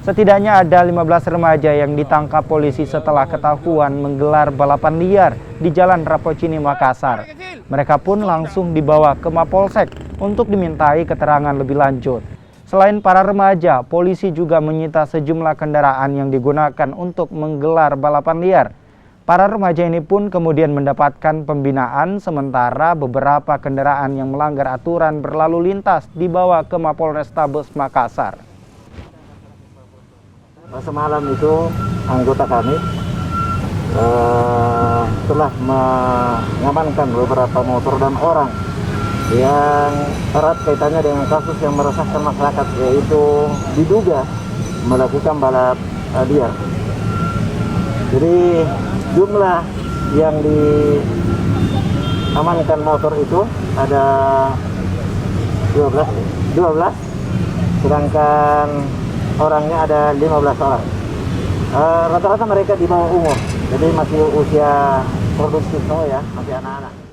Setidaknya ada 15 remaja yang ditangkap polisi setelah ketahuan menggelar balapan liar di Jalan Rapocini, Makassar. Mereka pun langsung dibawa ke Mapolsek untuk dimintai keterangan lebih lanjut. Selain para remaja, polisi juga menyita sejumlah kendaraan yang digunakan untuk menggelar balapan liar. Para remaja ini pun kemudian mendapatkan pembinaan, sementara beberapa kendaraan yang melanggar aturan berlalu lintas dibawa ke Mapolrestabes Makassar. Semalam itu anggota kami telah mengamankan beberapa motor dan orang yang erat kaitannya dengan kasus yang meresahkan masyarakat, yaitu diduga melakukan balap liar. Jadi jumlah yang diamankan motor itu ada 12, sedangkan orangnya ada 15 orang. Rata-rata mereka di bawah umur, jadi masih usia produktif semua ya, masih anak-anak.